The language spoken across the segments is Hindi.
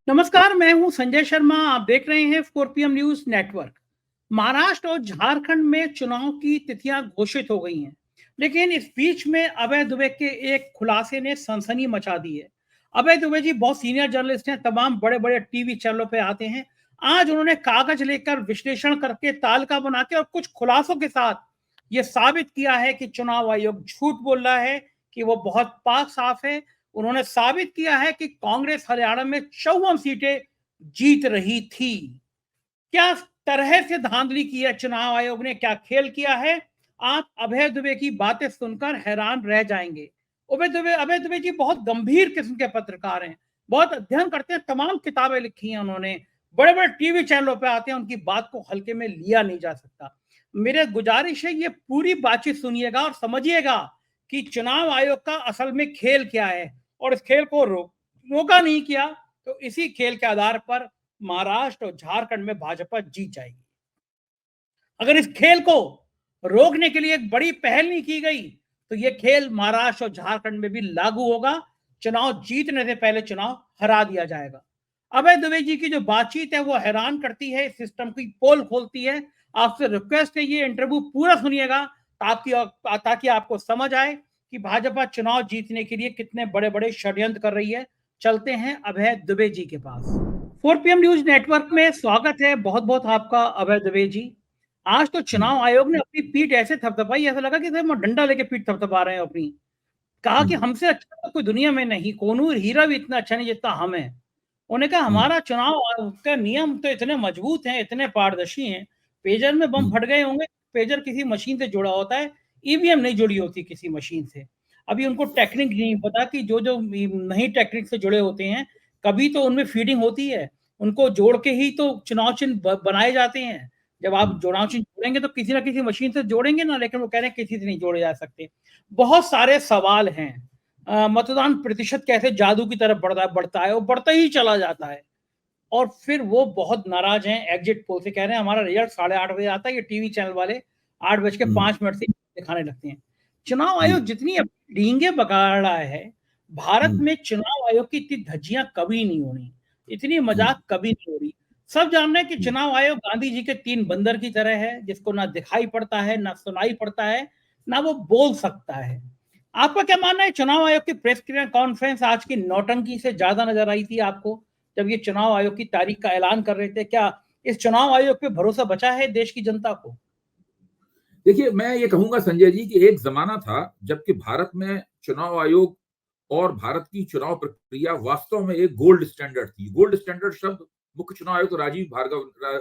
नमस्कार, मैं हूं संजय शर्मा। आप देख रहे हैं 4 PM न्यूज नेटवर्क। महाराष्ट्र और झारखंड में चुनाव की तिथियां घोषित हो गई हैं, लेकिन इस बीच में अभय दुबे के एक खुलासे ने सनसनी मचा दी है। अभय दुबे जी बहुत सीनियर जर्नलिस्ट हैं, तमाम बड़े बड़े टीवी चैनलों पे आते हैं। आज उन्होंने कागज लेकर विश्लेषण करके तालिका बना के और कुछ खुलासों के साथ ये साबित किया है कि चुनाव आयोग झूठ बोल रहा है, कि वो बहुत पाक साफ है। उन्होंने साबित किया है कि कांग्रेस हरियाणा में 54 सीटें जीत रही थी। क्या तरह से धांधली की है चुनाव आयोग ने, क्या खेल किया है, आप अभय दुबे की बातें सुनकर हैरान रह जाएंगे। अभय दुबे जी बहुत गंभीर किस्म के पत्रकार हैं, बहुत अध्ययन करते हैं, तमाम किताबें लिखी हैं उन्होंने, बड़े बड़े टीवी चैनलों पे आते हैं, उनकी बात को हल्के में लिया नहीं जा सकता। मेरे गुजारिश है ये पूरी बातचीत सुनिएगा और समझिएगा कि चुनाव आयोग का असल में खेल क्या है, और इस खेल को रोका नहीं किया तो इसी खेल के आधार पर महाराष्ट्र और झारखंड में भाजपा जीत जाएगी। अगर इस खेल को रोकने के लिए एक बड़ी पहल नहीं की गई तो यह खेल महाराष्ट्र और झारखंड में भी लागू होगा। चुनाव जीतने से पहले चुनाव हरा दिया जाएगा। अभय दुबे जी की जो बातचीत है वो हैरान करती है, सिस्टम की पोल खोलती है। आपसे रिक्वेस्ट है ये इंटरव्यू पूरा सुनिएगा ताकि आपको समझ आए कि भाजपा चुनाव जीतने के लिए कितने बड़े बड़े षड्यंत्र कर रही है। चलते हैं अभय दुबे जी के पास। 4 PM न्यूज नेटवर्क में स्वागत है, बहुत बहुत आपका अभय दुबे जी। आज तो चुनाव आयोग ने अपनी पीठ ऐसे थपथपाई, ऐसा लगा कि हम डंडा लेके पीठ थपथपा रहे हैं अपनी। कहा कि हमसे अच्छा तो कोई दुनिया में नहीं, कोनूर हीरा भी इतना अच्छा नहीं जितना हम है। उन्होंने कहा हमारा चुनाव आयोग का नियम तो इतने मजबूत हैं, इतने पारदर्शी हैं। पेजर में बम फट गए होंगे, पेजर किसी मशीन से जुड़ा होता है, ईवीएम नहीं जुड़ी होती किसी मशीन से। अभी उनको टेक्निक नहीं पता कि जो जो नई टेक्निक से जुड़े होते हैं, कभी तो उनमें फीडिंग होती है, उनको जोड़ के ही तो चुनाव चिन्ह बनाए जाते हैं। जब आप चुनाव चिन्ह जोड़ेंगे तो किसी ना किसी मशीन से जोड़ेंगे ना, लेकिन वो कह रहे हैं किसी से नहीं जोड़े जा सकते। बहुत सारे सवाल हैं। मतदान प्रतिशत कैसे जादू की तरफ बढ़ता है, वो बढ़ता ही चला जाता है। और फिर वो बहुत नाराज हैं, एग्जिट पोल से कह रहे हैं हमारा रिजल्ट 8:30 बजे आता है, ये टीवी चैनल वाले 8:05 से दिखाने लगते हैं। चुनाव आयोग जितनी अपनी डींगे बगा रहा है, भारत में चुनाव आयोग की इतनी धज्जियां कभी नहीं होनी, इतनी मजाक कभी नहीं हो रही। सब जान रहे हैं कि चुनाव आयोग गांधी जी के 3 बंदर की तरह है, जिसको ना दिखाई पड़ता है, ना सुनाई पड़ता है, ना वो बोल सकता है। आपका क्या मानना है, चुनाव आयोग की प्रेस कॉन्फ्रेंस आज की नौटंकी से ज्यादा नजर आई थी आपको, जब ये चुनाव आयोग की तारीख का ऐलान कर रहे थे? क्या इस चुनाव आयोग पे भरोसा बचा है देश की जनता को? देखिए, मैं ये कहूंगा संजय जी कि एक जमाना था जबकि भारत में चुनाव आयोग और भारत की चुनाव प्रक्रिया वास्तव में एक गोल्ड स्टैंडर्ड थी। गोल्ड स्टैंडर्ड शब्द मुख्य चुनाव आयुक्त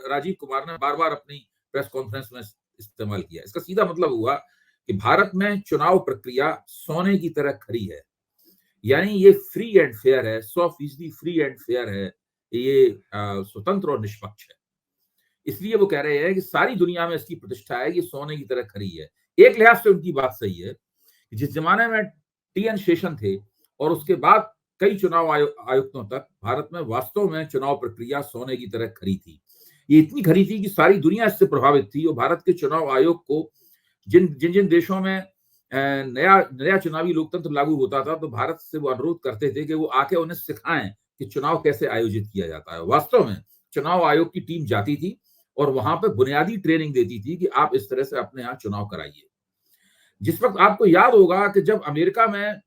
राजीव कुमार ने बार बार अपनी प्रेस कॉन्फ्रेंस में इस्तेमाल किया। इसका सीधा मतलब हुआ कि भारत में चुनाव प्रक्रिया सोने की तरह खरी है, यानी ये फ्री एंड फेयर है, 100% फ्री एंड फेयर है, ये स्वतंत्र और निष्पक्ष है। इसलिए वो कह रहे हैं कि सारी दुनिया में इसकी प्रतिष्ठा है, ये सोने की तरह खरी है। एक लिहाज से उनकी बात सही है। जिस जमाने में टी.एन. शेषन थे और उसके बाद कई चुनाव आयुक्तों तक भारत में वास्तव में चुनाव प्रक्रिया सोने की तरह खरी थी। ये इतनी खरी थी कि सारी दुनिया इससे प्रभावित थी और भारत के चुनाव आयोग को जिन जिन जिन देशों में नया नया चुनावी लोकतंत्र लागू होता था, तो भारत से वो अनुरोध करते थे कि वो आके उन्हें सिखाएं कि चुनाव कैसे आयोजित किया जाता है। वास्तव में चुनाव आयोग की टीम जाती थी और वहां पर बुनियादी ट्रेनिंग देती थी कि आप इस तरह से अपने यहाँ चुनाव कराइए। जिस वक्त आपको याद होगा कि जब अमेरिका में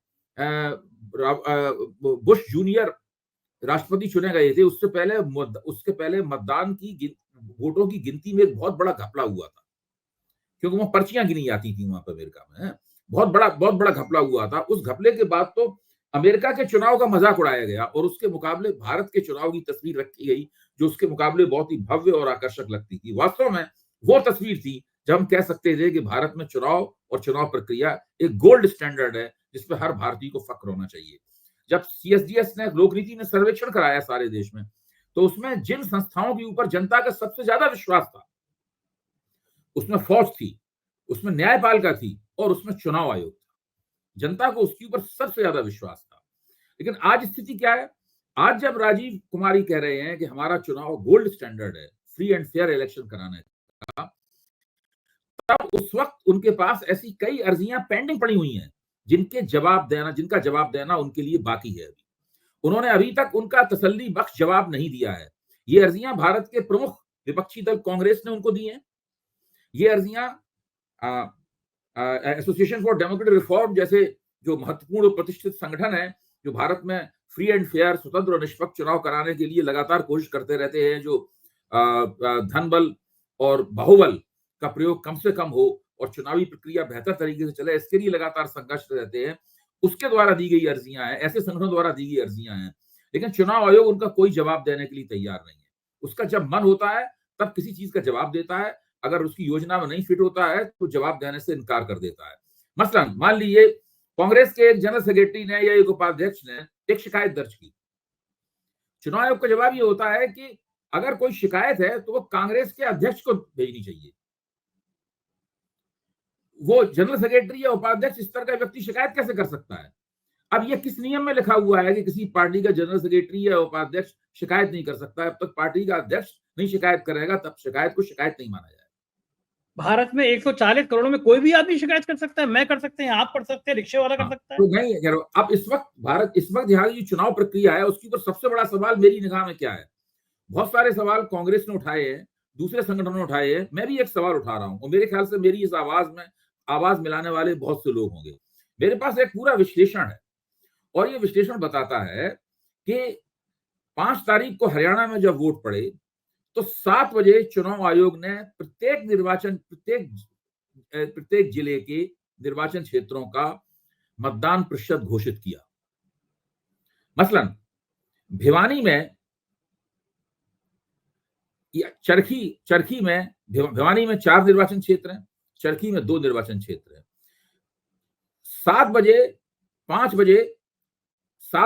बुश जूनियर राष्ट्रपति चुने गए थे, उसके पहले मतदान की वोटों की गिनती में एक बहुत बड़ा घपला हुआ था, क्योंकि वहां पर्चियां गिनी जाती थी वहां पर अमेरिका में। बहुत बड़ा घपला हुआ था। उस घपले के बाद तो अमेरिका के चुनाव का मजाक उड़ाया गया और उसके मुकाबले भारत के चुनाव की तस्वीर रखी गई, जो उसके मुकाबले बहुत ही भव्य और आकर्षक लगती थी। वास्तव में वो तस्वीर थी जब हम कह सकते थे कि भारत में चुनाव और चुनाव प्रक्रिया एक गोल्ड स्टैंडर्ड है, जिसपे हर भारतीय को फक्र होना चाहिए। जब सीएसडीएस ने, लोकनीति ने सर्वेक्षण कराया सारे देश में, तो उसमें जिन संस्थाओं के ऊपर जनता का सबसे ज्यादा विश्वास था, उसमें फौज थी, उसमें न्यायपालिका थी और उसमें चुनाव आयोग था। जनता को उसके ऊपर सबसे ज्यादा विश्वास था। लेकिन आज स्थिति क्या है? आज जब राजीव कुमारी कह रहे हैं कि हमारा चुनाव गोल्ड स्टैंडर्ड है, फ्री एंड फेयर इलेक्शन कराने का, तब उस वक्त उनके पास ऐसी कई अर्जियां पेंडिंग पड़ी हुई हैं जिनका जवाब देना उनके लिए बाकी है अभी। उन्होंने अभी तक उनका तसल्ली बख्श जवाब नहीं दिया है। ये अर्जियां भारत के प्रमुख विपक्षी दल कांग्रेस ने उनको दी हैं। ये अर्जियां एसोसिएशन फॉर डेमोक्रेटिक रिफॉर्म जैसे जो महत्वपूर्ण और प्रतिष्ठित संगठन है, जो भारत में फ्री एंड फेयर, स्वतंत्र और निष्पक्ष चुनाव कराने के लिए लगातार कोशिश करते रहते हैं, जो धन बल और बाहुबल का प्रयोग कम से कम हो और चुनावी प्रक्रिया बेहतर तरीके से चले, इसके लिए लगातार संघर्ष रहते हैं, उसके द्वारा दी गई अर्जियां हैं, ऐसे संगठनों द्वारा दी गई अर्जियां हैं। लेकिन चुनाव आयोग उनका कोई जवाब देने के लिए तैयार नहीं है। उसका जब मन होता है तब किसी चीज का जवाब देता है, अगर उसकी योजना में नहीं फिट होता है तो जवाब देने से इनकार कर देता है। मसलन मान लीजिए कांग्रेस के एक जनरल सेक्रेटरी ने या एक उपाध्यक्ष ने एक शिकायत दर्ज की। चुनाव आयोग का जवाब ये होता है कि अगर कोई शिकायत है तो वो कांग्रेस के अध्यक्ष को भेजनी चाहिए। वो जनरल सेक्रेटरी या उपाध्यक्ष इस तरह का व्यक्ति शिकायत कैसे कर सकता है? अब ये किस नियम में लिखा हुआ है कि किसी पार्टी का जनरल सेक्रेटरी या उपाध्यक्ष शिकायत नहीं कर सकता? अब तक पार्टी का अध्यक्ष नहीं शिकायत करेगा तब शिकायत को शिकायत नहीं माना जाएगा। भारत में 140 करोड़ में कोई भी आदमी शिकायत कर सकता है, मैं कर सकते हैं, आप कर सकते हैं, रिक्शा वाला कर सकता है। तो नहीं कह रहा हूं, अब इस वक्त यहाँ की चुनाव प्रक्रिया है, उसके ऊपर सबसे बड़ा सवाल मेरी निगाह में क्या है? बहुत सारे सवाल कांग्रेस ने उठाए हैं, दूसरे संगठनों ने उठाए हैं, मैं भी एक सवाल उठा रहा हूं और मेरे ख्याल से मेरी इस आवाज में आवाज मिलाने वाले बहुत से लोग होंगे। मेरे पास एक पूरा विश्लेषण है और ये विश्लेषण बताता है कि 5 तारीख को हरियाणा में जब वोट पड़े तो 7 बजे चुनाव आयोग ने प्रत्येक जिले के निर्वाचन क्षेत्रों का मतदान प्रतिशत घोषित किया। मसलन भिवानी में चरखी में भिवानी में 4 निर्वाचन क्षेत्र हैं, चरखी में 2 निर्वाचन क्षेत्र हैं। 7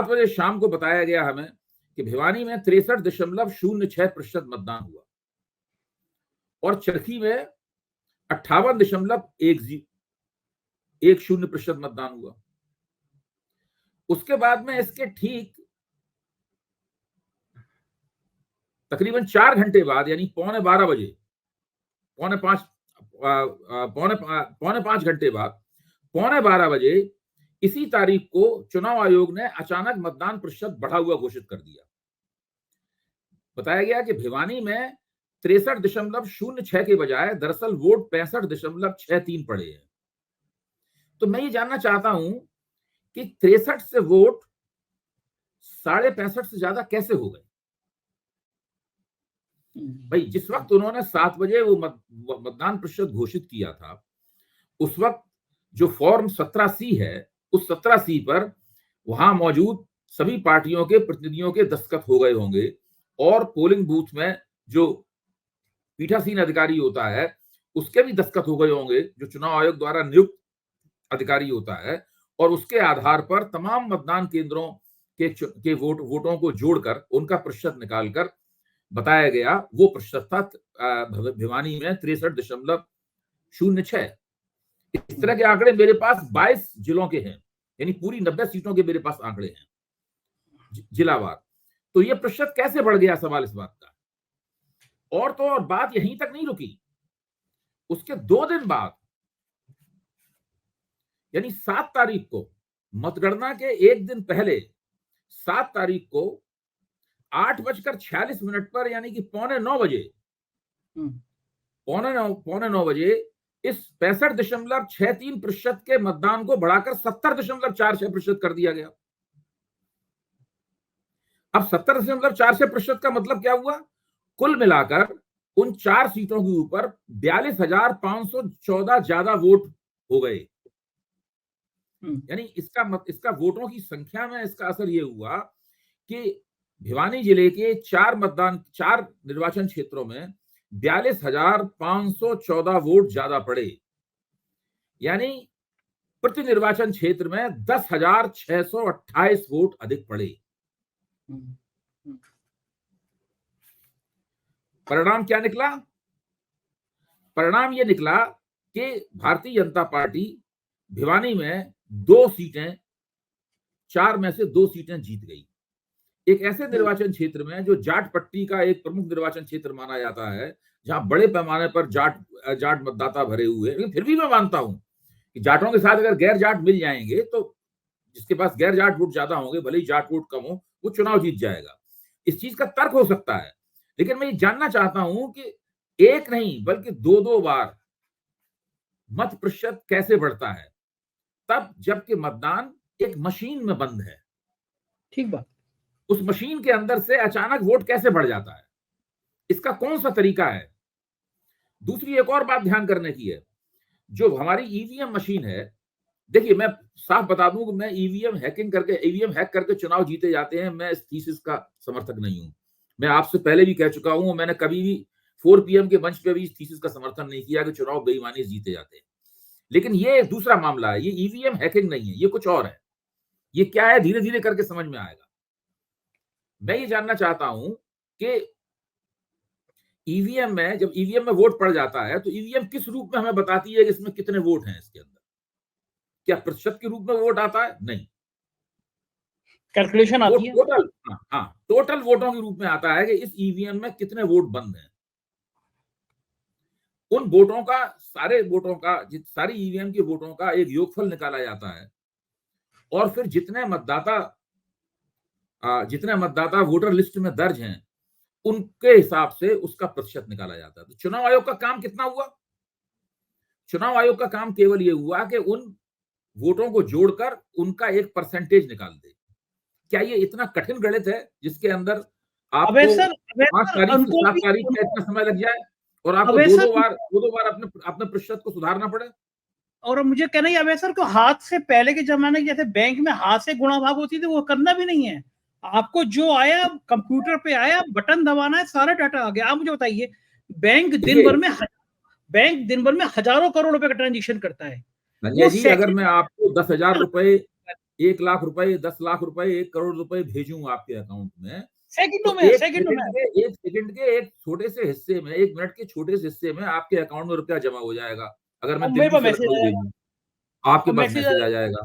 बजे शाम को बताया गया हमें कि भिवानी में 63.06% मतदान हुआ और चरखी में 58.10% मतदान हुआ। उसके बाद में इसके ठीक तकरीबन 4 घंटे बाद यानी पौने 5 घंटे बाद पौने 12 बजे इसी तारीख को चुनाव आयोग ने अचानक मतदान प्रतिशत बढ़ा हुआ घोषित कर दिया। बताया गया कि भिवानी में 63.06 के बजाय दरअसल वोट 65.63 पड़े हैं। तो मैं ये जानना चाहता हूं कि 63 से वोट 65.5 से ज्यादा कैसे हो गए? भाई जिस वक्त उन्होंने 7 बजे वो मतदान प्रतिशत घोषित किया था, उस वक्त जो फॉर्म 17C है, उस 17C पर वहां मौजूद सभी पार्टियों के प्रतिनिधियों के दस्तखत हो गए होंगे और पोलिंग बूथ में जो पीठासीन अधिकारी होता है उसके भी दस्तखत हो गए होंगे, जो चुनाव आयोग द्वारा नियुक्त अधिकारी होता है, और उसके आधार पर तमाम मतदान केंद्रों के वोटों को जोड़कर उनका प्रतिशत निकालकर बताया गया। वो प्रतिशत था भिवानी में 63.06। इस तरह के आंकड़े मेरे पास 22 जिलों के हैं, यानी पूरी 90 सीटों के मेरे पास आंकड़े हैं जिलावार। तो ये प्रतिशत कैसे बढ़ गया, सवाल इस बात का। और तो और बात यहीं तक नहीं रुकी, उसके 2 दिन बाद यानी 7 तारीख को, मतगणना के 1 दिन पहले 7 तारीख को 8:46 पर यानी कि पौने 9 बजे इस 65.63% के मतदान को बढ़ाकर 70.46% कर दिया गया। अब 70.46% का मतलब क्या हुआ? कुल मिलाकर उन 4 सीटों के ऊपर 42,514 ज्यादा वोट हो गए। यानी इसका वोटों की संख्या में इसका असर यह हुआ कि भिवानी जिले के 4 निर्वाचन क्षेत्रों में 42,514 वोट ज्यादा पड़े, यानी प्रति निर्वाचन क्षेत्र में 10,628 वोट अधिक पड़े। परिणाम क्या निकला? परिणाम यह निकला कि भारतीय जनता पार्टी भिवानी में 2 सीटें, 4 में से 2 सीटें जीत गई। एक ऐसे निर्वाचन क्षेत्र में जो जाट पट्टी का एक प्रमुख निर्वाचन क्षेत्र माना जाता है, जहां बड़े पैमाने पर जाट मतदाता भरे हुए हैं, लेकिन फिर भी मैं मानता हूं कि जाटों के साथ अगर गैर जाट मिल जाएंगे तो जिसके पास गैर जाट वोट ज्यादा होंगे, भले ही जाट वोट कम हो, वो चुनाव जीत जाएगा। इस चीज का तर्क हो सकता है, लेकिन मैं ये जानना चाहता हूं कि एक नहीं बल्कि दो दो बार मत प्रतिशत कैसे बढ़ता है, तब जबकि मतदान एक मशीन में बंद है। ठीक बात। उस मशीन के अंदर से अचानक वोट कैसे बढ़ जाता है, इसका कौन सा तरीका है? दूसरी एक और बात ध्यान करने की है, जो हमारी ईवीएम मशीन है, देखिए मैं साफ बता दूं कि मैं ईवीएम हैक करके चुनाव जीते जाते हैं, मैं इस थीसिस का समर्थक नहीं हूं। मैं आपसे पहले भी कह चुका हूं, मैंने कभी भी 4 PM के मंच पे भी इस थीसिस का समर्थन नहीं किया कि चुनाव बेईमानी से जीते जाते हैं। लेकिन ये दूसरा मामला है, ये ईवीएम हैकिंग नहीं है, ये कुछ और है। ये क्या है, धीरे धीरे करके समझ में आएगा। मैं ये जानना चाहता हूं कि ईवीएम में, जब ईवीएम में वोट पड़ जाता है तो ईवीएम किस रूप में हमें बताती है कि इसमें कितने वोट हैं इसके अंदर? क्या प्रतिशत के रूप में वोट आता है? नहीं, कैलकुलेशन वो आती है। टोटल, हाँ, टोटल वोटों के रूप में आता है कि इस ईवीएम में कितने वोट बंद हैं। उन वोटों का, सारे वोटों का, सारी ईवीएम के वोटों का एक योगफल निकाला जाता है और फिर जितने मतदाता वोटर लिस्ट में दर्ज हैं उनके हिसाब से उसका प्रतिशत निकाला जाता है। तो चुनाव आयोग का काम कितना हुआ? चुनाव आयोग का काम केवल ये हुआ कि उन वोटों को जोड़कर उनका एक परसेंटेज निकाल दे। क्या ये इतना कठिन गणित है जिसके अंदर आपको अबे सर 5 तारीख से उनको 7 भी तारीख का इतना समय लग जाए और आपको अबे दो सर दो बार अपने प्रतिशत को सुधारना पड़े? और मुझे कहना ही अबे सर को हाथ से, पहले के जमाने के जैसे बैंक में हाथ से गुणा भाग होती थी वो करना भी नहीं है। आपको जो आया कंप्यूटर पे आया, बटन दबाना है, सारा डाटा आ गया। आप मुझे बताइए, बैंक दिन भर में हजारों करोड़ रुपए का ट्रांजेक्शन करता है। संजय वो जी, अगर मैं आपको 10,000 रुपए, 1 लाख रुपए, 10 लाख रुपए, 1 करोड़ रुपए भेजूं आपके अकाउंट में, सेकंडों तो में एक सेकंडों में सेकंड के एक छोटे से हिस्से में, 1 मिनट के छोटे से हिस्से में आपके अकाउंट में रुपया जमा हो जाएगा। अगर मैं और मेरे दिल्ली पास से मैसेज लखनऊ आएगा भेजूं, आपके और पास मैसेज मैसेज आ जाएगा।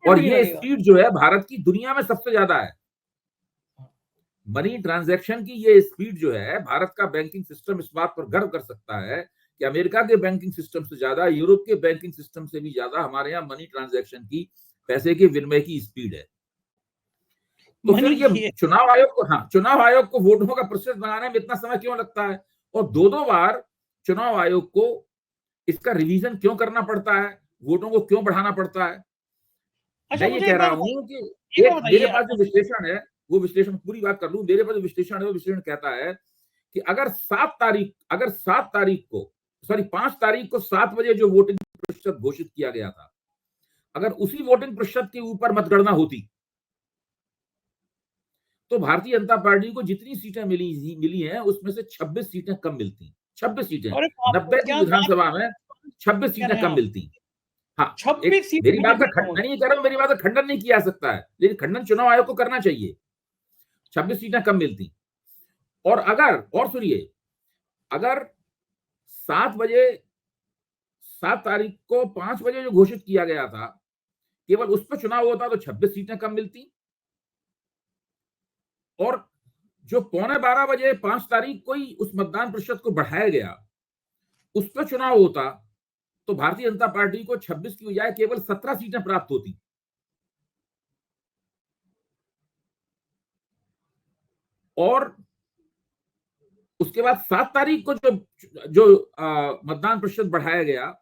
और भी नहीं ये लगेगा। स्पीड जो है भारत की दुनिया में सबसे ज्यादा है। मनी ट्रांजैक्शन की ये स्पीड जो है, भारत का बैंकिंग सिस्टम इस बात पर गर्व कर सकता है कि अमेरिका के बैंकिंग सिस्टम से ज्यादा, यूरोप के बैंकिंग सिस्टम से भी ज्यादा हमारे यहाँ मनी ट्रांजैक्शन की, पैसे के विनिमय की स्पीड है। तो फिर ये चुनाव आयोग को वोटों का प्रतिशत बनाने में इतना समय क्यों लगता है? और दो दो बार चुनाव आयोग को इसका रिवीजन क्यों करना पड़ता है? वोटों को क्यों बढ़ाना पड़ता है? अच्छा मैं ये मुझे कह एक रहा बात हूं बताइए, कि एक बात एक मेरे बताइए। पास जो विश्लेषण है, वो विश्लेषण पूरी बात कर लूं। मेरे पास जो विश्लेषण है, वो विश्लेषण कहता है कि अगर 7 तारीख को, सॉरी 5 तारीख को 7 बजे जो वोटिंग प्रतिशत घोषित किया गया था, अगर उसी वोटिंग प्रतिशत के ऊपर मतगणना होती तो भारतीय जनता पार्टी को जितनी सीटें मिली हैं उसमें से 26 सीटें कम मिलती। 26 सीटें, अरे बाप रे, 90 की क्या बात विधानसभा में 26 कह रहे सीटें हैं कम आप? मिलती। हाँ, एक 26 सीट मेरी बात का बीजेपी खंडन नहीं कर रहा हूं, मेरी बात का खंडन नहीं किया जा सकता है, लेकिन खंडन चुनाव आयोग को करना चाहिए। 26 सीटें कम मिलती। और सुनिए, अगर 7 तारीख को 5 बजे जो घोषित किया गया था, केवल उस पर चुनाव होता तो 26 सीटें कम मिलती। और जो 11:15 बजे 5 तारीख को ही उस मतदान प्रतिशत को बढ़ाया गया, उस पर चुनाव होता तो भारतीय जनता पार्टी को 26 की बजाय केवल 17 सीटें प्राप्त होती। और उसके बाद 7 तारीख को जो जो मतदान प्रतिशत बढ़ाया गया,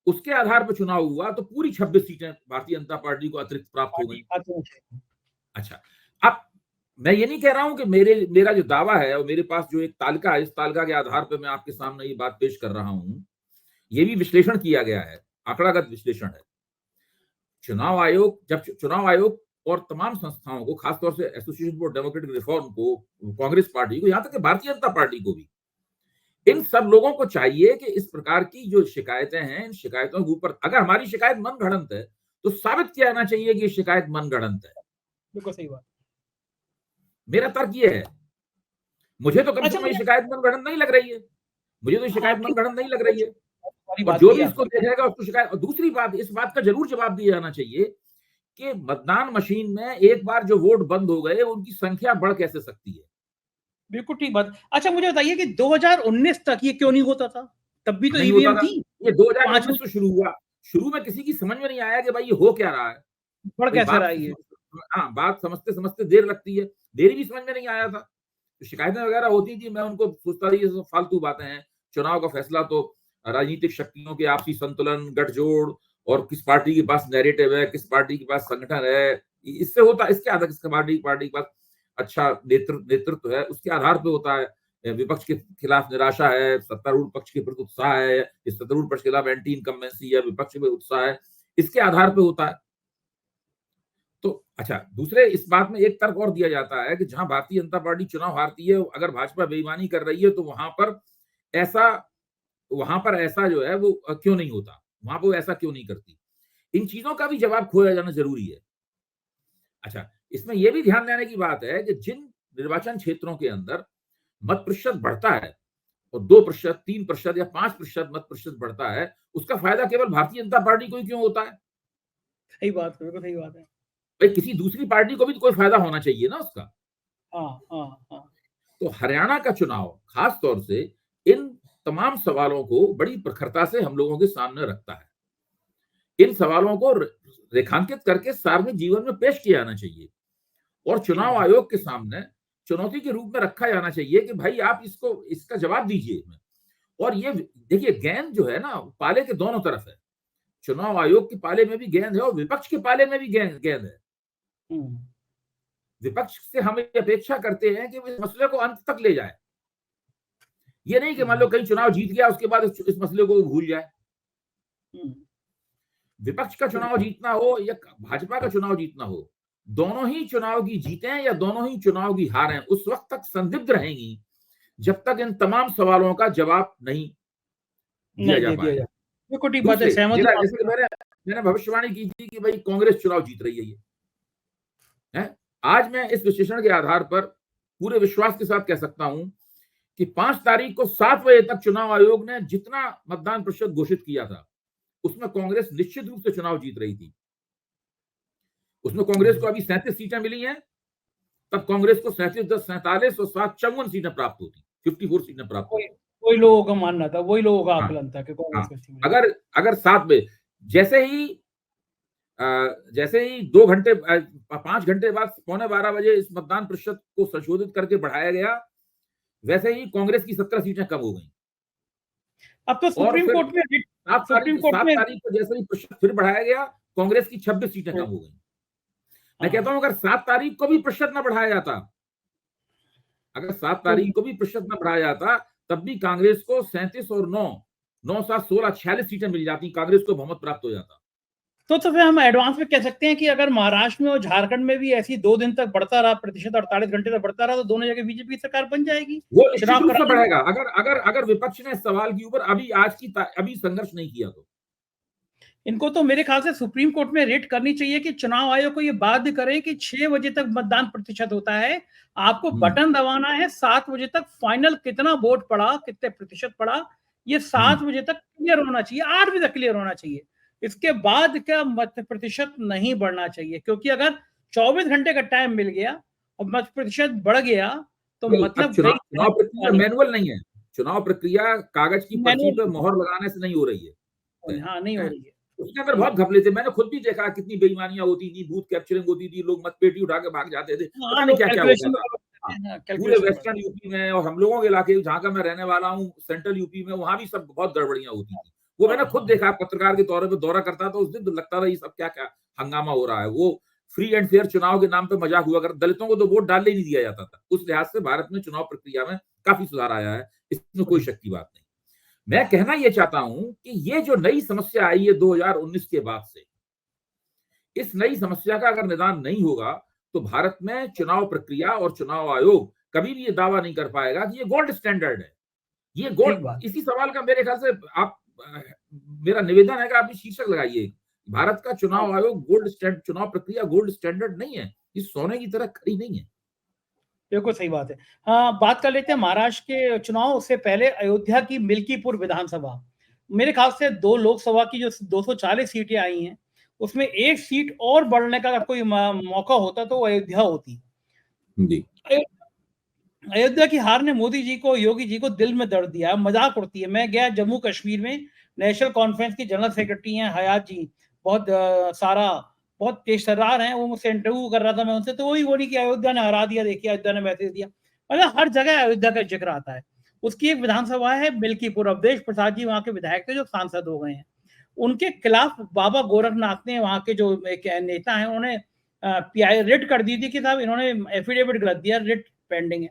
उसके आधार पर चुनाव हुआ तो पूरी 26 सीटें भारतीय जनता पार्टी को अतिरिक्त प्राप्त हो गई। अच्छा, अब मैं ये नहीं कह रहा हूं कि मेरा जो दावा है और मेरे पास जो एक तालिका है, इस तालिका के आधार पर मैं आपके सामने ये बात पेश कर रहा हूं। ये भी विश्लेषण किया गया है, आंकड़ागत विश्लेषण है। जब चुनाव आयोग और तमाम संस्थाओं को, खासतौर से एसोसिएशन फॉर डेमोक्रेटिक रिफॉर्म को, कांग्रेस पार्टी को, यहां तक कि भारतीय जनता पार्टी को भी, इन सब लोगों को चाहिए कि इस प्रकार की जो शिकायतें हैं, इन शिकायतों के ऊपर, अगर हमारी शिकायत मनगढ़ंत है तो साबित किया जाना चाहिए कि ये शिकायत मनगढ़ंत है। बिल्कुल सही बात। मेरा तर्क ये है। मुझे तो कम से अच्छा कम ये शिकायत मनगढ़ंत नहीं लग रही है, मुझे तो शिकायत मनगढ़ंत नहीं लग रही है। और बात जो की भी है इसको देखेगा उसको शिकायत। और दूसरी बात, इस बात का जरूर जवाब दिया जाना चाहिए कि मतदान मशीन में एक बार जो वोट बंद हो गए, उनकी संख्या बढ़ कैसे सकती है? बिल्कुल ठीक बात। अच्छा मुझे बताइए कि 2019 तक ये क्यों नहीं होता था? तब भी तो नहीं होता ईवीएम था। थी। ये 2019 पांचवें से शुरू हुआ। शुरू में किसी की समझ में नहीं आया कि भाई ये हो क्या रहा है। बढ़ भाई कैसे रहा है ये? हाँ, बात समझते समझते देर लगती है, देरी भी समझ में नहीं आया था। तो शिकायतें वगैरह होती थी, मैं उनको सोचता था ये सब फालतू बातें हैं, चुनाव का फैसला तो राजनीतिक शक्तियों के आपसी संतुलन, गठजोड़ और किस पार्टी के पास नैरेटिव है, किस पार्टी के पास संगठन है, इससे होता है। इसके आधार, किस पार्टी के पास अच्छा नेतृत्व है, उसके आधार पे होता है। विपक्ष के खिलाफ निराशा है, सत्तारूढ़ पक्ष के प्रति उत्साह है, सत्तारूढ़ पक्ष के खिलाफ एंटी इनकम्बेंसी है, विपक्ष में उत्साह है, इसके आधार पे होता है। तो अच्छा, दूसरे इस बात में एक तर्क और दिया जाता है कि जहां भारतीय जनता पार्टी चुनाव हारती है, अगर भाजपा बेईमानी कर रही है तो ऐसा वहां पर ऐसा जो है वो क्यों नहीं होता, वहां पर वो ऐसा क्यों नहीं करती। इन चीजों का भी जवाब खोया जाना जरूरी है। अच्छा, इसमें यह भी ध्यान देने की बात है कि जिन निर्वाचन क्षेत्रों के अंदर मत प्रतिशत बढ़ता है और 2%, 3% या 5% मत प्रतिशत बढ़ता है, उसका फायदा केवल भारतीय जनता पार्टी को ही क्यों होता है? सही बात है, बिल्कुल सही बात है। भाई किसी दूसरी पार्टी को भी तो कोई फायदा होना चाहिए ना उसका। हाँ, हाँ, हाँ। तो हरियाणा का चुनाव खास तौर से इन तमाम सवालों को बड़ी प्रखरता से हम लोगों के सामने रखता है। इन सवालों को रेखांकित करके सार्वजनिक जीवन में पेश किया जाना चाहिए और चुनाव आयोग के सामने चुनौती के रूप में रखा जाना चाहिए कि भाई आप इसका जवाब दीजिए। और ये देखिए, गेंद जो है ना, पाले के दोनों तरफ है। चुनाव आयोग के पाले में भी गेंद है और विपक्ष के पाले में भी गेंद है। विपक्ष से हम अपेक्षा करते हैं कि वो इस मसले को अंत तक ले जाए। ये नहीं कि मान लो कहीं चुनाव जीत गया उसके बाद इस मसले को भूल जाए। विपक्ष का चुनाव जीतना हो या भाजपा का चुनाव जीतना हो, दोनों ही चुनाव की जीतें या दोनों ही चुनाव की हारें उस वक्त तक संदिग्ध रहेंगी जब तक इन तमाम सवालों का जवाब नहीं दिया जा पाएगा। जैसे मैंने भविष्यवाणी की थी कि भाई कांग्रेस चुनाव जीत रही है। ये आज मैं इस विश्लेषण के आधार पर पूरे विश्वास के साथ कह सकता हूं कि 5 तारीख को 7 बजे तक चुनाव आयोग ने जितना मतदान प्रतिशत घोषित किया था उसमें कांग्रेस निश्चित रूप से चुनाव जीत रही थी। उसमें कांग्रेस को अभी 37 सीटें मिली हैं, तब कांग्रेस को 37, 10, 47 और 7, 54 सीटें प्राप्त होती, 54 सीटें प्राप्त होती। वही लोगों का मानना था, वही लोगों का आकलन था कि कांग्रेस अगर 7 बजे जैसे ही 2 घंटे 5 घंटे बाद 11:15 बजे इस मतदान प्रतिशत को संशोधित करके बढ़ाया गया, वैसे ही कांग्रेस की 17 सीटें कम हो गई। अब तो सुप्रीम कोर्ट में 7 तारीख को जैसे ही प्रतिशत फिर बढ़ाया गया, कांग्रेस की 26 सीटें कम हो गई। मैं कहता हूं अगर 7 तारीख को भी प्रतिशत न बढ़ाया जाता, अगर 7 तारीख को भी प्रतिशत न बढ़ाया जाता, तब भी कांग्रेस को 37 और 9, 7, 16, 46 सीटें मिल जाती, कांग्रेस को बहुमत प्राप्त हो जाता। तो फिर हम एडवांस में कह सकते हैं कि अगर महाराष्ट्र में और झारखंड में भी ऐसी 2 दिन तक बढ़ता रहा प्रतिशत, 48 घंटे तक बढ़ता रहा, तो दोनों जगह बीजेपी सरकार बन जाएगी। वो निश्चित रूप से बढ़ेगा अगर विपक्ष ने इस सवाल के ऊपर अभी संघर्ष नहीं किया तो। इनको तो मेरे ख्याल से सुप्रीम कोर्ट में रिट करनी चाहिए कि चुनाव आयोग को ये बाध्य करे कि 6 बजे तक मतदान प्रतिशत होता है, आपको बटन दबाना है, 7 बजे तक फाइनल कितना वोट पड़ा, कितने प्रतिशत पड़ा, ये 7 बजे तक क्लियर होना चाहिए, 8 बजे तक क्लियर होना चाहिए। इसके बाद का मत प्रतिशत नहीं बढ़ना चाहिए, क्योंकि अगर 24 घंटे का टाइम मिल गया और मत प्रतिशत बढ़ गया तो मतलब चुनाव प्रक्रिया मैनुअल नहीं है। चुनाव प्रक्रिया कागज की पर्ची पे मोहर लगाने से नहीं हो रही है। हाँ, नहीं हो रही है। उसके अंदर बहुत घपले थे, मैंने खुद भी देखा कितनी बेईमानियां होती थी, बूथ कैप्चरिंग होती थी, लोग मतपेटी उठा के भाग जाते थे, पता नहीं क्या क्या होता था पूरे वेस्टर्न यूपी में। और हम लोगों के इलाके जहां का मैं रहने वाला हूँ, सेंट्रल यूपी में, वहां भी सब बहुत गड़बड़ियां होती थी। वो मैंने खुद देखा, पत्रकार के तौर पर दौरा करता था उस दिन, तो लगता था ये सब क्या क्या हंगामा हो रहा है। वो फ्री एंड फेयर चुनाव के नाम पे मजाक हुआ कर, दलितों को तो वोट डालने ही नहीं दिया जाता था। उस लिहाज से भारत में चुनाव प्रक्रिया में काफी सुधार आया है, इसमें कोई शक की बात नहीं। मैं कहना यह चाहता हूं कि ये जो नई समस्या आई है 2019 के बाद से, इस नई समस्या का अगर निदान नहीं होगा तो भारत में चुनाव प्रक्रिया और चुनाव आयोग कभी भी ये दावा नहीं कर पाएगा कि ये गोल्ड स्टैंडर्ड है। ये गोल्ड, इसी सवाल का मेरे ख्याल से मेरा निवेदन है कि आप शीर्षक लगाइए, भारत का चुनाव आयोग चुनाव प्रक्रिया गोल्ड स्टैंडर्ड नहीं है, इस सोने की तरह खड़ी नहीं है। बिल्कुल सही बात है। हाँ, बात कर लेते हैं महाराष्ट्र के चुनाव से पहले अयोध्या की मिल्कीपुर विधानसभा। मेरे ख्याल से 2 लोकसभा की जो 240 सीटें आई हैं, उसमें 1 सीट और बढ़ने का अगर कोई मौका होता तो अयोध्या होती। अयोध्या की हार ने मोदी जी को, योगी जी को दिल में दर्द दिया, मजाक उड़ती है। मैं गया जम्मू कश्मीर में, नेशनल कॉन्फ्रेंस की जनरल सेक्रेटरी हैं हयात जी, बहुत सारा बहुत तेज तर्रार हैं, वो मुझसे इंटरव्यू कर रहा था, मैं उनसे, तो वही बोली कि अयोध्या ने हरा दिया, देखिए अयोध्या ने मैसेज दिया। मतलब हर जगह अयोध्या का जिक्र आता है। उसकी एक विधानसभा है मिल्कीपुर, अवधेश प्रसाद जी वहां के विधायक थे जो सांसद हो गए हैं। उनके खिलाफ बाबा गोरखनाथ ने, वहां के जो एक नेता हैं, उन्होंने पीआई रिट कर दी थी कि साहब इन्होंने एफिडेविट गलत दिया, रिट पेंडिंग है।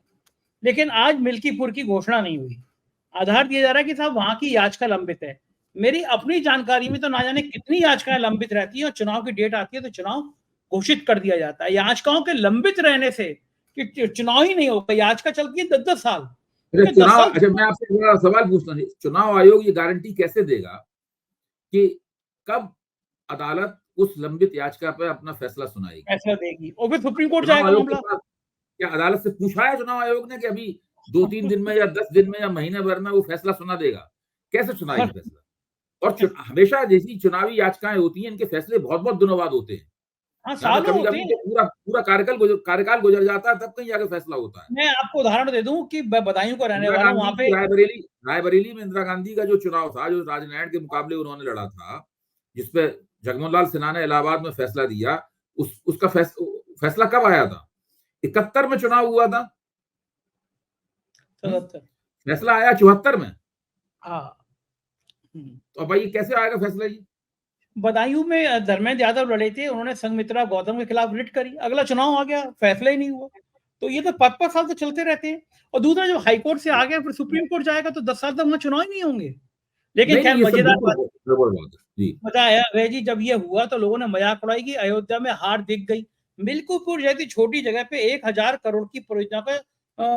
लेकिन आज मिल्कीपुर की घोषणा नहीं हुई। आधार दिया जा रहा है कि साहब वहां की याचिका लंबित है। मेरी अपनी जानकारी में तो ना जाने कितनी याचिकाएं लंबित रहती है, और चुनाव की डेट आती है तो चुनाव घोषित कर दिया जाता है। याचिकाओं के लंबित रहने से कि चुनाव ही नहीं होगा, याचिका चलती है 10-10 साल। अच्छा, तो 10 साल अच्छा, मैं आपसे एक बड़ा सवाल पूछता हूँ, चुनाव आयोग ये गारंटी कैसे देगा कि कब अदालत उस लंबित याचिका पर अपना फैसला सुनाएगी? फैसला देगी और फिर सुप्रीम कोर्ट चुनाव जाएगा आयोग के मामला। पास क्या अदालत से पूछा है चुनाव आयोग ने कि अभी 2-3 दिन में या 10 दिन में या महीने भर में वो फैसला सुना देगा? कैसे सुनाएगी फैसला? और हमेशा जैसी चुनावी याचिकाएं होती हैं, इनके फैसले बहुत बहुत दिनों बाद होते हैं। हाँ, यहाँ पे सालों कभी होते कभी हैं। तो पूरा पूरा कार्यकाल गुजर जाता है, तब कहीं जाके फैसला होता है। मैं आपको उदाहरण दे दूं कि मैं बदायूं का रहने इंदिरा वाला हूं, गांधी वहां की पे रायबरेली में इंदिरा गांधी का जो चुनाव था, जो राजनैतिक के मुकाबले उन्होंने लड़ा था, जिसपे जगमोहन लाल सिन्हा ने इलाहाबाद में फैसला दिया, उसका फैसला कब आया था? 71 में चुनाव हुआ था। 77। फैसला आया 74 में। हाँ। तो अब भाई कैसे आएगा फैसला जी? बदायूं में धर्मेंद्र यादव लड़े थे, उन्होंने संघमित्रा गौतम के खिलाफ रिट करी, अगला चुनाव आ गया, फैसला ही नहीं हुआ। तो ये तो 5-5 साल तो चलते रहते हैं। और दूसरा, जो हाईकोर्ट से आ गया फिर सुप्रीम कोर्ट जाएगा, तो 10 साल तक वहां चुनाव ही नहीं होंगे। लेकिन नहीं नहीं, खैर, ये सब मजेदार बिल्कुल बात, गड़बड़ बात है जी। मजा आया अभय जी, जब ये हुआ तो लोगों ने मजाक उड़ाई कि अयोध्या में हार दिख गई। मिल्कीपुर जैसी छोटी जगह पे 1,000 करोड़ की परियोजना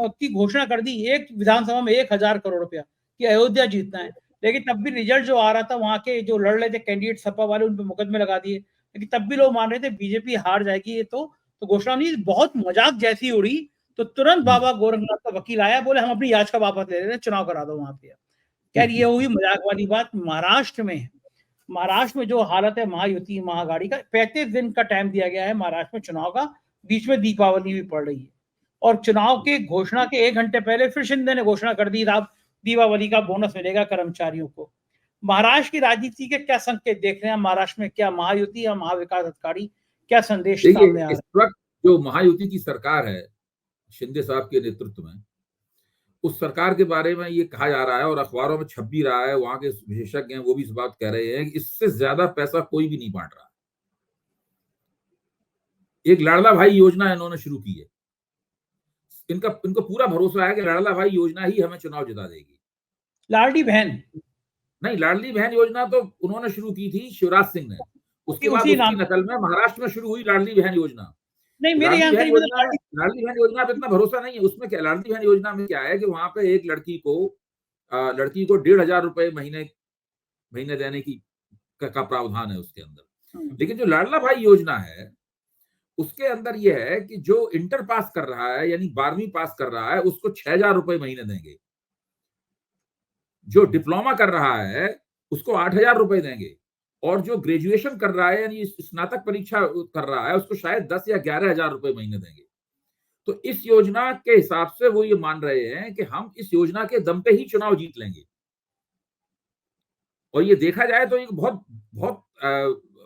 की घोषणा कर दी, एक विधानसभा में 1,000 करोड़ रुपया कि अयोध्या जीतना है। लेकिन तब भी रिजल्ट जो आ रहा था, वहां के जो लड़ रहे थे कैंडिडेट सपा वाले, उन पर मुकदमे लगा दिए। लेकिन तब भी लोग मान रहे थे बीजेपी हार जाएगी, ये तो घोषणा नहीं, बहुत मजाक जैसी उड़ी। तो तुरंत बाबा गोरखनाथ का वकील आया, बोले हम अपनी याचिका वापस ले रहे हैं, चुनाव करा दो वहां पे। खैर, ये हुई मजाक वाली बात। महाराष्ट्र में जो हालत है, महायुति महागाड़ी का 35 दिन का टाइम दिया गया है महाराष्ट्र में चुनाव का। बीच में दीपावली भी पड़ रही है, और चुनाव के घोषणा के 1 घंटे पहले फिर शिंदे ने घोषणा कर दी, अब दीपावली का बोनस मिलेगा कर्मचारियों को। महाराष्ट्र की राजनीति के क्या संकेत देख रहे हैं महाराष्ट्र में? क्या महायुति या महाविकास अघाड़ी, क्या संदेश सामने देखिए, आ इस रहा वक्त जो महायुति की सरकार है शिंदे साहब के नेतृत्व में, उस सरकार के बारे में ये कहा जा रहा है और अखबारों में छप भी रहा है, वहां के विशेषज्ञ हैं वो भी इस बात कह रहे हैं कि इससे ज्यादा पैसा कोई भी नहीं बांट रहा। एक लाडला भाई योजना इन्होंने शुरू की है। इनको पूरा भरोसा है कि लाडला भाई योजना ही हमें चुनाव जिता देगी। है? लाडली बहन, नहीं, लाडली बहन योजना तो उन्होंने शुरू की थी शिवराज सिंह ने। उसके बाद उसी उसकी नाम, नकल में महाराष्ट्र में शुरू हुई लाडली बहन योजना। नहीं मेरे लाडली बहन जानकारी में तो योजना लाडली बहन योजना पे इतना भरोसा नहीं है। उसमें क्या, लाडली बहन योजना में क्या है कि वहां पे एक लड़की को 1,500 रुपए महीने महीने देने की का प्रावधान है उसके अंदर। लेकिन जो लाडला भाई योजना है, उसके अंदर यह है कि जो इंटर पास कर रहा है, यानी 12वीं पास कर रहा है, उसको 6,000 रुपए महीने देंगे। जो डिप्लोमा कर रहा है उसको 8,000 रुपए देंगे, और जो ग्रेजुएशन कर रहा है यानी स्नातक परीक्षा कर रहा है, उसको शायद 10 या 11,000 रुपए महीने देंगे। तो इस योजना के हिसाब से वो ये मान रहे हैं कि हम इस योजना के दम पे ही चुनाव जीत लेंगे। और ये देखा जाए तो एक बहुत बहुत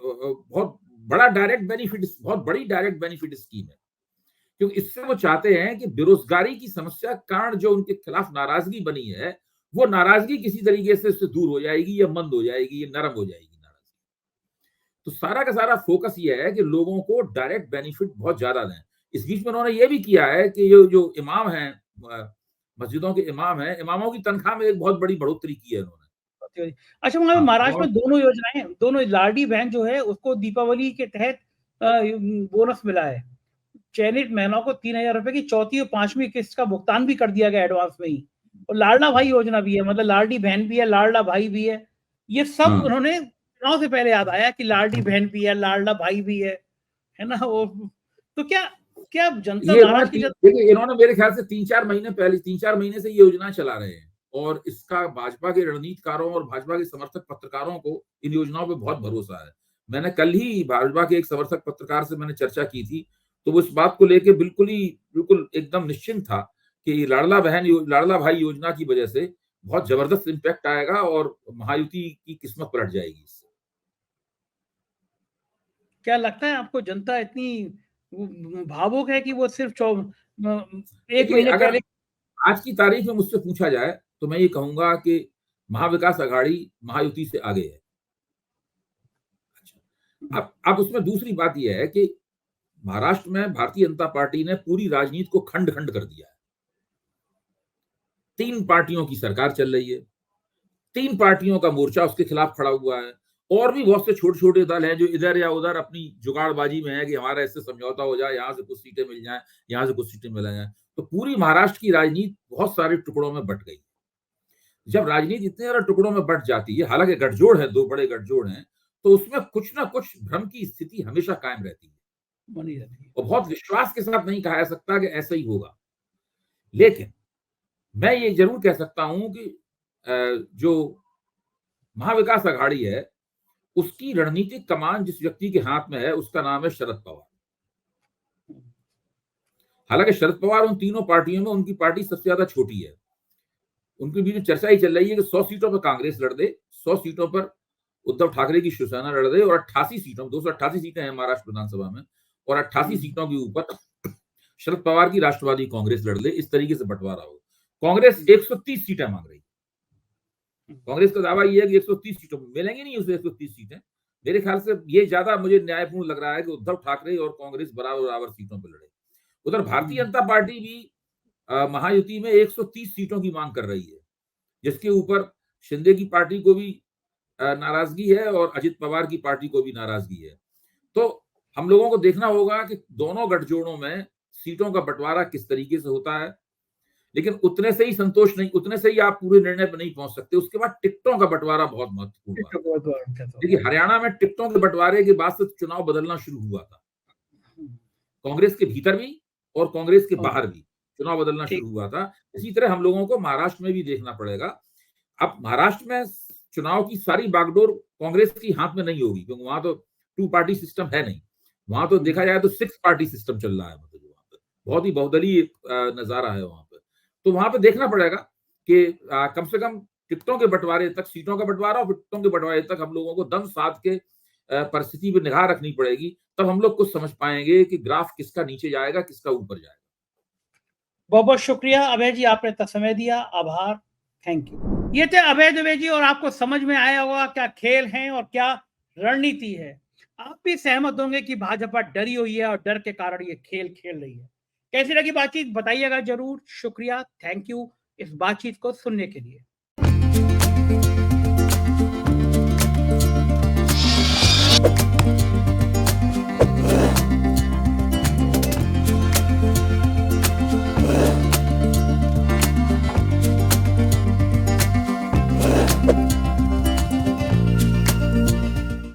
बहुत बड़ा डायरेक्ट बेनिफिट, बहुत बड़ी डायरेक्ट बेनिफिट स्कीम है, क्योंकि इससे वो चाहते हैं कि बेरोजगारी की समस्या के कारण जो उनके खिलाफ नाराजगी बनी है, वो नाराजगी किसी तरीके से उससे दूर हो जाएगी, या मंद हो जाएगी, या नरम हो जाएगी नाराजगी। तो सारा का सारा फोकस ये है कि लोगों को डायरेक्ट बेनिफिट बहुत ज्यादा दें। इस बीच में उन्होंने ये भी किया है कि जो इमाम हैं, मस्जिदों के इमाम हैं, इमामों की तनख्वाह में एक बहुत बड़ी बढ़ोतरी की है उन्होंने। अच्छा, वहां पे हाँ, महाराष्ट्र में दोनों योजनाएं, दोनों लाडली बहन जो है उसको दीपावली के तहत बोनस मिला है। चयनित महिलाओं को 3,000 रुपए की चौथी और 5वीं किस्त का भुगतान भी कर दिया गया एडवांस में ही। और लाडला भाई योजना भी है, मतलब लाडली बहन भी है, लाडला भाई भी है। ये सब हाँ। उन्होंने चुनाव से पहले याद आया कि लाडली बहन भी है, लाडला भाई भी है ना वो। तो क्या क्या जनता, ये इन्होंने महाराष्ट्र की जनता, देखिए, इन्होंने मेरे ख्याल से 3-4 महीने से ये योजना चला रहे हैं, और इसका भाजपा के रणनीतिकारों और भाजपा के समर्थक पत्रकारों को इन योजनाओं पे बहुत भरोसा है। मैंने कल ही भाजपा के एक समर्थक पत्रकार से मैंने चर्चा की थी, तो वो इस बात को लेके बिल्कुल एकदम निश्चिंत था कि लाडला भाई योजना की वजह से बहुत जबरदस्त इम्पैक्ट आएगा और महायुति की किस्मत पलट जाएगी इससे। क्या लगता है आपको जनता इतनी भावुक है कि वो सिर्फ 1 देखिए, महीने अगर पहले आज की तारीख में मुझसे पूछा जाए तो मैं ये कहूंगा कि महाविकास आघाड़ी महायुति से आगे है। अब उसमें दूसरी बात यह है कि महाराष्ट्र में भारतीय जनता पार्टी ने पूरी राजनीति को खंड खंड कर दिया है। 3 पार्टियों की सरकार चल रही है, 3 पार्टियों का मोर्चा उसके खिलाफ खड़ा हुआ है, और भी बहुत से छोटे छोटे दल हैं जो इधर या उधर अपनी जुगाड़बाजी में है कि हमारा इससे समझौता हो जाए, यहां से कुछ सीटें मिल जाएं, यहां से कुछ सीटें मिल जाएं। तो पूरी महाराष्ट्र की राजनीति बहुत सारे टुकड़ों में बंट गई। जब राजनीति इतने सारे टुकड़ों में बंट जाती है, हालांकि गठजोड़ है, 2 बड़े गठजोड़ हैं, तो उसमें कुछ ना कुछ भ्रम की स्थिति हमेशा कायम रहती है बनी रहती है। और बहुत विश्वास के साथ नहीं कहा जा सकता कि ऐसा ही होगा। लेकिन मैं ये जरूर कह सकता हूं कि जो महाविकास आघाड़ी है, उसकी रणनीतिक कमान जिस व्यक्ति के हाथ में है, उसका नाम है शरद पवार। हालांकि शरद पवार उन तीनों पार्टियों में उनकी पार्टी सबसे ज्यादा छोटी है। उनके बीच में चर्चा ही चल रही है कि 100 सीटों पर कांग्रेस लड़ दे, 100 सीटों पर उद्धव ठाकरे की शिवसेना लड़ दे, और 88 सीटों 288 सीटें हैं महाराष्ट्र विधानसभा में, और 88 सीटों के ऊपर शरद पवार की राष्ट्रवादी कांग्रेस लड़ ले। इस तरीके से बंटवारा हो। कांग्रेस 130 सीटें मांग रही है। कांग्रेस का दावा यह है कि 130 सीटों में मिलेंगे नहीं उसे 130 सीटें। मेरे ख्याल से ये ज्यादा मुझे न्यायपूर्ण लग रहा है कि उद्धव ठाकरे और कांग्रेस बराबर बराबर सीटों पर लड़े। उधर भारतीय जनता पार्टी भी महायुति में 130 सीटों की मांग कर रही है, जिसके ऊपर शिंदे की पार्टी को भी नाराजगी है और अजित पवार की पार्टी को भी नाराजगी है। तो हम लोगों को देखना होगा कि दोनों गठजोड़ों में सीटों का बंटवारा किस तरीके से होता है। लेकिन उतने से ही संतोष नहीं, उतने से ही आप पूरे निर्णय पर नहीं पहुंच सकते। उसके बाद टिकटों का बंटवारा बहुत महत्वपूर्ण है। देखिए, हरियाणा में टिकटों के बंटवारे के बाद से चुनाव बदलना शुरू हुआ था। कांग्रेस के भीतर भी और कांग्रेस के बाहर भी चुनाव बदलना शुरू हुआ था। इसी तरह हम लोगों को महाराष्ट्र में भी देखना पड़ेगा। अब महाराष्ट्र में चुनाव की सारी बागडोर कांग्रेस की हाथ में नहीं होगी, क्योंकि वहां तो 2 पार्टी सिस्टम है नहीं। वहां तो देखा जाए तो 6 पार्टी सिस्टम चल रहा है। मतलब वहां पर बहुत ही बहुदलीय नजारा है वहां पर। तो वहां पर देखना पड़ेगा कि कम से कम टिकटों के बंटवारे तक, सीटों का बंटवारा और टिकटों के बंटवारे तक हम लोगों को दम साध के परिस्थिति पर निगाह रखनी पड़ेगी। तब हम लोग कुछ समझ पाएंगे कि ग्राफ किसका नीचे जाएगा, किसका ऊपर जाएगा। बहुत बहुत शुक्रिया अभय जी, आपने समय दिया। आभार, थैंक यू। ये थे अभय दुबे जी, और आपको समझ में आया होगा क्या खेल है और क्या रणनीति है। आप भी सहमत होंगे कि भाजपा डरी हुई है और डर के कारण ये खेल खेल रही है। कैसी लगी बातचीत बताइएगा जरूर। शुक्रिया, थैंक यू इस बातचीत को सुनने के लिए।